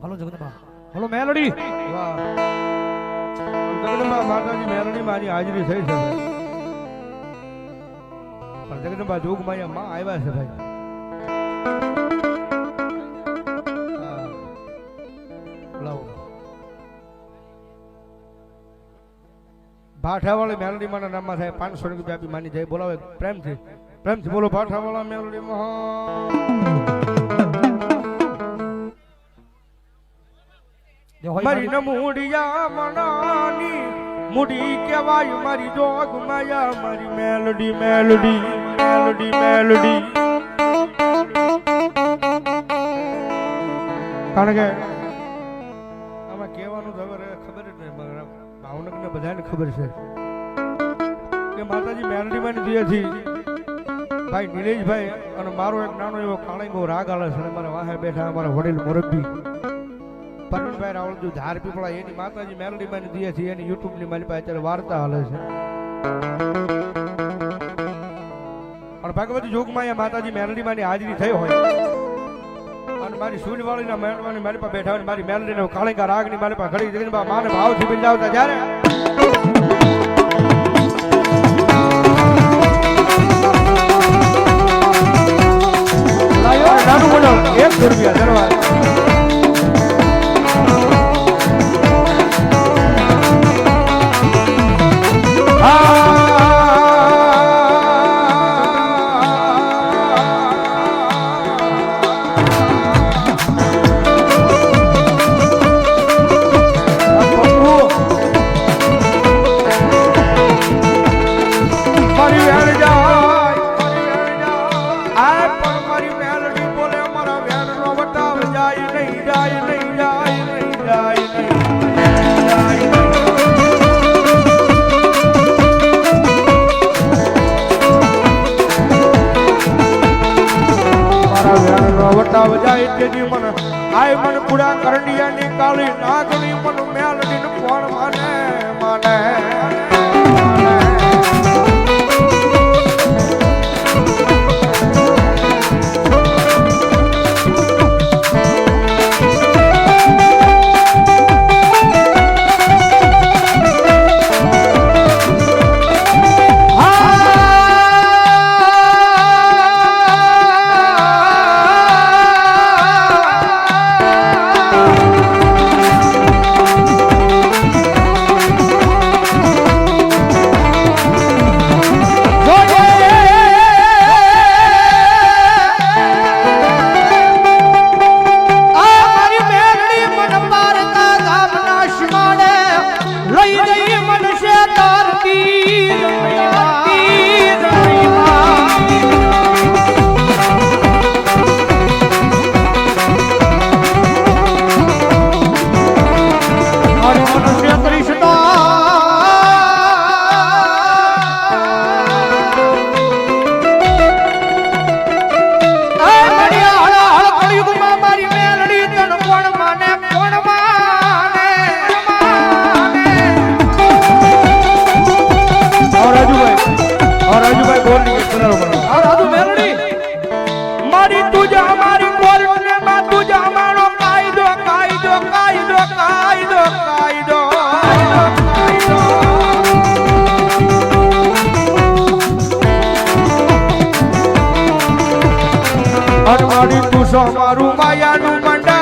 Hello Jagdamba, hello Meldi. વાહ જગદંબા માતાજી મેલડી મારી હાજરી થઈ છે ભાઈ. પણ જગદંબા જોગમાયા માં આવ્યા છે ભાઈ. લાવો ભાઠાવાળી મેલડી માના નામમાં થાય 500 રૂપિયા આપી માની જાય. બોલાવે પ્રેમથી બોલો ભાઠાવાળા મેલડી મહા. મારી નમુડિયા મનાની મુડી કેવાય મારી જોગ માયા મારી મેલડી મેલડી મેલડી મેલડી. કારણ કે આમાં કહેવાનું તો હવે ખબર જ નહીં, ભાવનગરને બધાને ખબર છે કે માતાજી મેલડી માં દીએથી ભાઈ નિલેશભાઈ અને મારો એક નાનો એવો કાળીંગો રાગ આલે છે. મારા વાહે બેઠા અમારા વડીલ મોરબી પરવીનભાઈ રાવળજુ ધાર પીપળા એની માતાજી મેલડી માં દીએ છે. એની યુટ્યુબ ની મારી પાસે અત્યારે વાર્તા હાલે છે. અને ભગવતી જોગમાં માતાજી મેલડી માં ની હાજરી થઈ હોય અને મારી સૂનવાળી ના મેળવાની મારી પાસે બેઠા હોય, મારી મેલડી ને કાળીંગા રાગ ની મારી પાસે ઘડી જઈને માને ભાવથી બિંદાવતા જ્યારે નાનું બોલો 100 રૂપિયા ધન્યવાદ. આય મન પુડા કરડિયાની કાળી નાગણી મન મેલડી ને કોણ માને માને. મારું માયાનું મંડા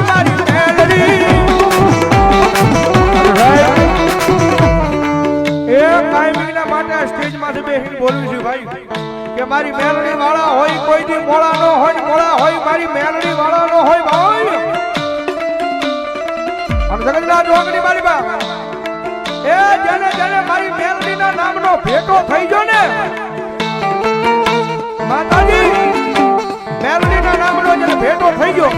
મારી મેલડી એ કાયમીના માટે સ્ટેજ માંથી બેસીને બોલું છું ભાઈ કે મારી મેલડી વાળા હોય કોઈ દી મોળા નો હોય, મોળા હોય મારી મેલડી વાળા નો હોય ભાઈ. જગતના જોગણી મારી બા એ જેને મારી મેલડી ના નામનો ભેટો થઈ ગયો ને માતાજી મેલડી ના નામનો જેને ભેટો થઈ ગયો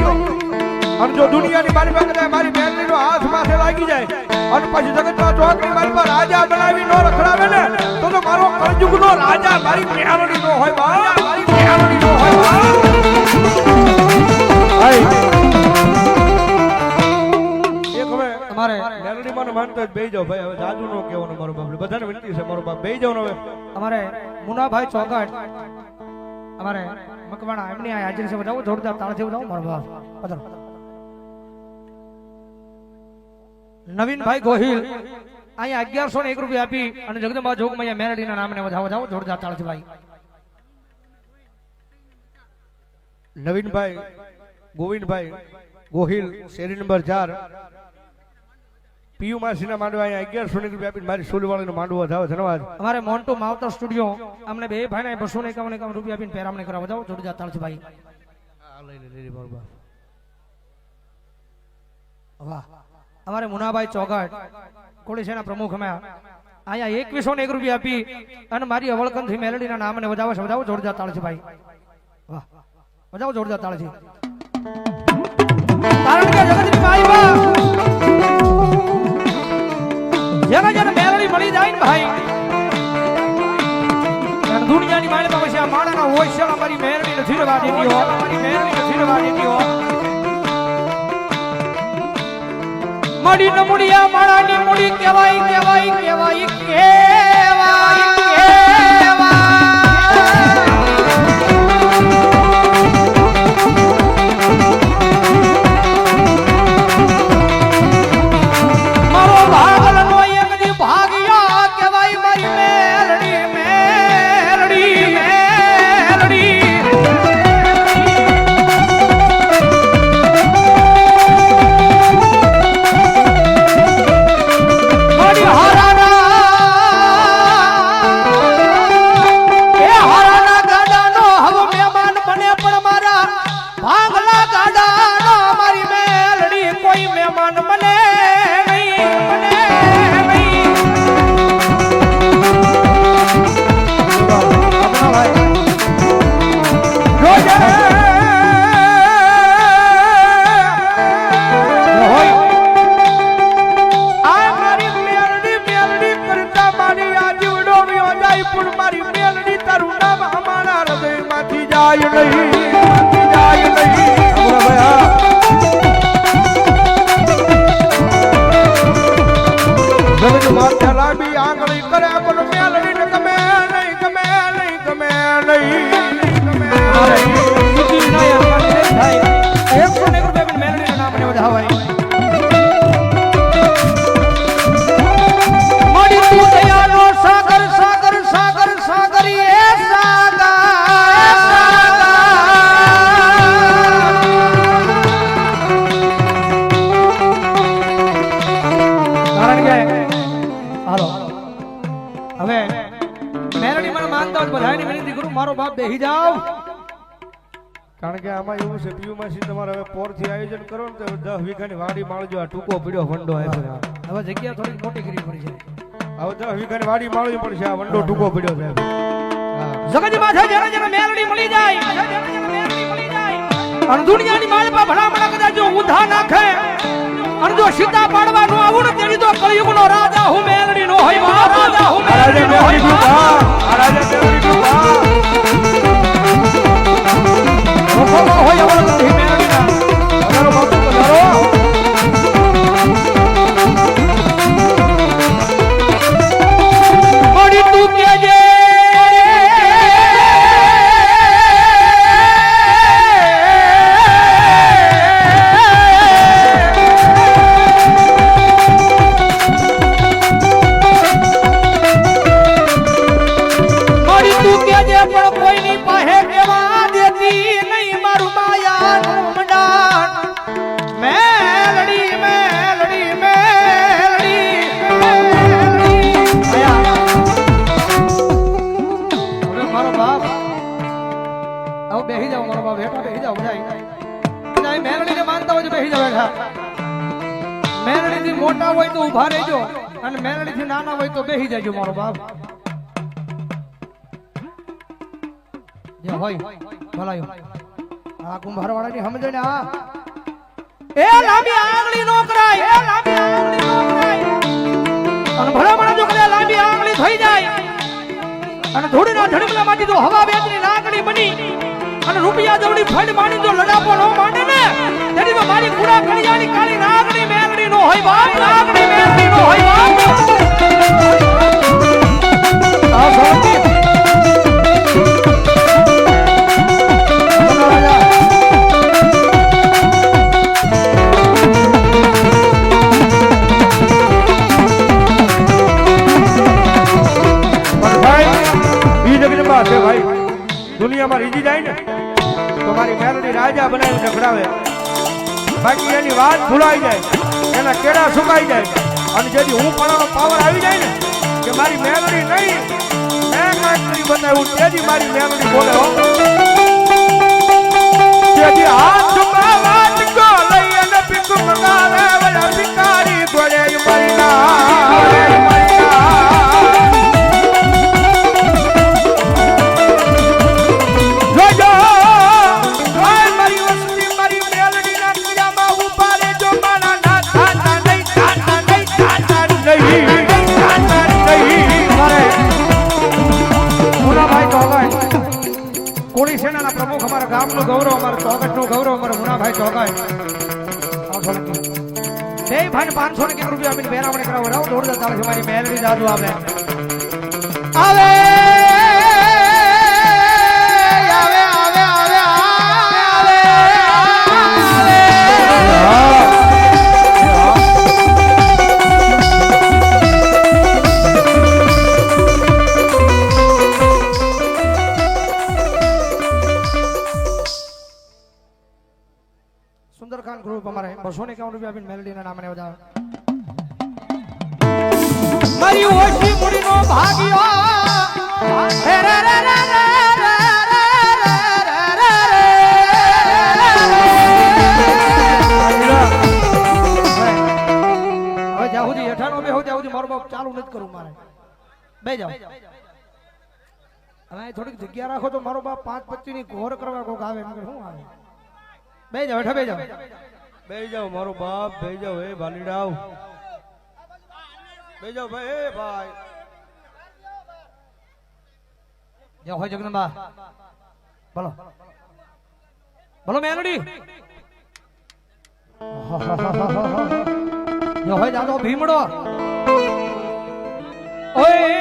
અને જો દુનિયાની મારી પાસે મારી મેલડી નો હાથ માથે લાગી જાય અને પછી જગતના જોગણી મારી પર રાજા બનાવી નો રખડાવે ને તો મારો કળજુગ નો રાજા મારી મેલડી નો હોય બા, મારી મેલડી નો હોય બા. અમારે મેલડી મને માનતો બેહી જાઓ ભાઈ, હવે જાજુ નો કહેવાનું મારો બાપ, બધાને વિનંતી છે મારો બાપ, બેહી જાઓ ને હવે. અમારે મુનાભાઈ ચોગટ અમારે મકવાણા એમની આ હાજરી છે, બતાવો જોરદાર તાળથી બતાવો મારો બાપ. પધારો. નવીનભાઈ ગોહિલ અહીંયા 1101 રૂપિયા આપી અને જગદંબા જોગમૈયા મેલડીના નામને વધાવો જોરદાર તાળથી ભાઈ. નવીનભાઈ ગોવિંદભાઈ ગોહિલ શેરી નંબર 4 પીયુ માસીના માંડવા અહીંયા 1100 રૂપિયા આપીને મારી સોલવાળીનો માંડવો વધાવો. ધન્યવાદ. અમારે મોન્ટુ માવતર સ્ટુડિયો અમને બે ભાઈને 251 રૂપિયા આપીને પેરામણી કરવા વધાવો જોરદાર તાળથી ભાઈ. આ લઈ લે મારો બાપ. વાહ. અમારે મુનાભાઈ ચોગટ કોળીસેના પ્રમુખ અમે અહીંયા 2101 રૂપિયા આપી અને મારી અવળકનથી મેલડીના નામને વધાવો છે, વધાવો જોરદાર તાળથી ભાઈ. વાહ, વધાવો જોરદાર તાળથી. કારણ કે જગતની માઈમાં જેને જેને મેલડી મળી જાય ને ભાઈ, અને દુનિયાની માઈમાં પછી આ માણાના હોય છે, અમારી મેલડી નથી રવા દેતી હો, અમારી મેલડી નથી રવા દેતી હો. મડી ન મુડિયા માણાની મુડી કહેવાય કહેવાય કહેવાય કહેવાય મારો ભાગલનો એક દી ભાગ્યા કહેવાય મારી મેલડી મેલડી મેલડી. મારો બાપ બેહી જાવ. કારણ કે આમાં એવું છે પીયુ માસી તમારે હવે પોરથી આયોજન કરો ને તો 10 વીઘાની વાડી માળજો. આ ટૂંકો પીડ્યો વંડો આવ્યો. હવે જગ્યા થોડી મોટી કરવી પડી છે. હવે 10 વીઘાની વાડી માળવી પડશે. આ વંડો ટૂંકો પીડ્યો છે. જગત માથે જેને જેને મેલડી મળી જાય, અને દુનિયાની માળપા ભલામણા કદાચ જો ઊંધા નાખે અને જો સીતા પાડવાનું આવું ને તેની તો કળિયુગનો રાજા હું મેલડી નો હોય. રાજા હું મેલડી નો હોય. રાજા મેલડી નો હોય અવળકનથી મેલડીના વધારો બાપુ વધારો. મળી તું કેજે પણ કોઈની પાસે કેવા દેતી નહીં મારું માયાનું મંડાણ. મેલડી મેલડી મેલડી મેલડી. હવે મારો બાપ આવો બેહી જાવ. મારો બાપ હેઠા બેહી જાવ. બધા મેલડીને માનતા હોય તો બેહી જાવ હેઠા. મેલડીથી મોટા હોય તો ઊભા રહેજો અને મેલડીથી નાના હોય તો બેહી જાજો મારો બાપ. જે હોય ભલાયો આ કુંભારવાળાની સમજે ને. આ એ લાંબી આંગળી નો કરાય, એ લાંબી આંગળી નો કરાય. અને ભલામણા જો કદાચ લાંબી આંગળી થઈ જાય અને ધૂળના ધડમલામાંથી જો હવા વેચની નાગણી બની અને રૂપિયા જવડી ફંડ માની જો લડાપો ન માંડે ને તેની તો મારી કુડા કળિયાની કાળી નાગણી મેલડી નો નો હોય બાપ નાગણી મેલડી નો હોય બાપ આ ભક્તિ ભાઈ દુનિયામાં રીજી જાય ને તો મારી મેલડી રાજા બનાવીને ઝઘડાવે બાકી એની વાત ભૂલાઈ જાય એના કેડા સુકાઈ જાય અને જેથી હું પણ પાવર આવી જાય ને કે મારી મેલડી નહીં મેં કાંઈક કરી બતાવ્યું તેથી મારી મેલડી બોલે હો તેથી હાથ ઝુકાવા ટીકો લઈ અને પીક મગાવે વડા ભિખારી ગોળે મારી કોળી સેનાના પ્રમુખ અમારા ગામનું ગૌરવ અમારા ચોગટનું ગૌરવ અમારા મુનાભાઈ ચોગાઈ બે ભાઈ 500 ને રૂપિયા આપીને બેરામણી કરાવો જોરદાર ચાલે છે મારી મેલડી જાદુ આવે આવે સુંદરકાન ગ્રુપ અમારે 251 રૂપિયા આપીને મેલડીના નામે વધાવે મારી ઓછી મુડીનો ભાગ્યો રે રે રે રે હવે જાહુજી હેઠાનો બે હો જાહુજી મારો બાપ ચાલુ નથી કરું મારે બે જાવ હવે થોડીક જગ્યા રાખો તો મારો બાપ 5:25 ની ઘોર કરવા કોક આવે મગર શું આવે બે જાવ હેઠા બે જાવ મારો બાપ બે જાવ એ ભાલીડાવ બે જાવ ભાઈ એ ભાઈ જાવ હોય જગદંબા બોલો બોલો મેલડી જો હોય દાદો ભીમડો ઓય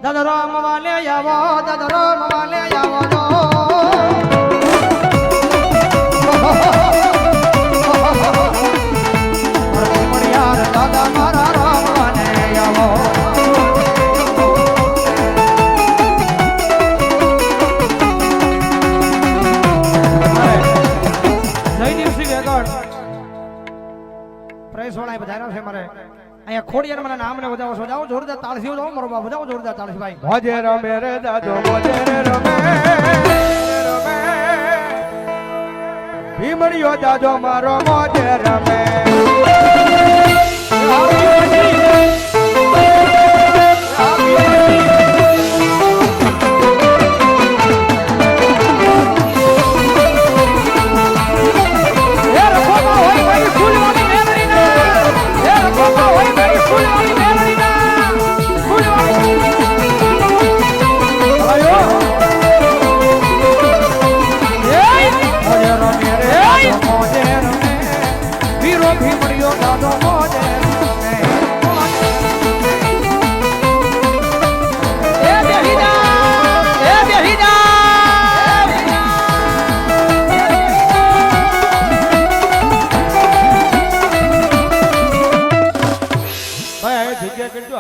દાદા રામ વાલે આવો દાદા રામ વાલે આવો જો મરિયાર દાદા મારા રામ વાલે આવો જયદેવસિંહ વેગડ પ્રેસ વાળા બધાના છે મારે અહીંયા ખોડિયાર મને નામ ને વધાવો જાઓ જોરદાર તાળસીઓ જાઓ મારો બાપ વધાવો જોરદાર તાળસી ભાઈ મોજે રમે રે દાદો મોજે રમે ભીમડીયો દાદો મારો મોજે રમે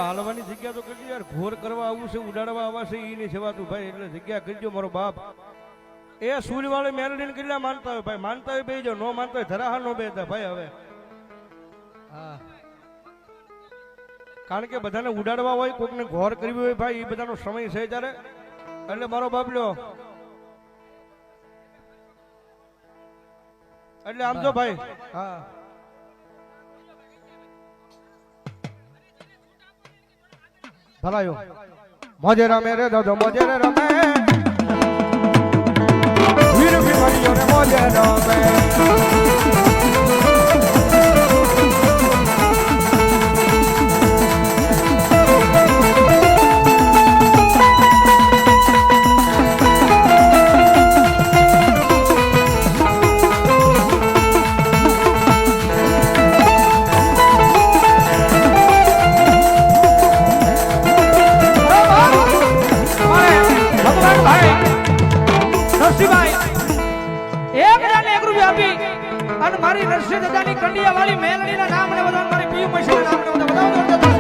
હાલવાની જગ્યા તો કરજો યાર ઘોર કરવા આવું છે ઉડાડવા આવા છે ઈ નહીં સેવાતું ભાઈ એટલે જગ્યા કરજો મારો બાપ એ સૂર્યવાળી મેલડીને કેટલા માનતા હોય ભાઈ માનતા હોય બેજો નો માનતા હોય ધરાહા નો બેતા ભાઈ હવે હા કારણ કે બધાને ઉડાડવા હોય કોકને ઘોર કરવી હોય ભાઈ એ બધાનો સમય છે ત્યારે એટલે મારો બાપ લ્યો એટલે આમ તો ભાઈ હા ભલાયો મોજે રમે રે દાદો મોજે રે રમે વીર ભીમડીયો રે મોજે રમે મારા ભાઈ નરસિંહભાઈ 1,001 રૂપિયા આપી અને મારી નરસિંહ દાદાની કંડિયા વાળી મેલડીના નામ ને બધા મારી પીયુ મશીના નામ ને બધા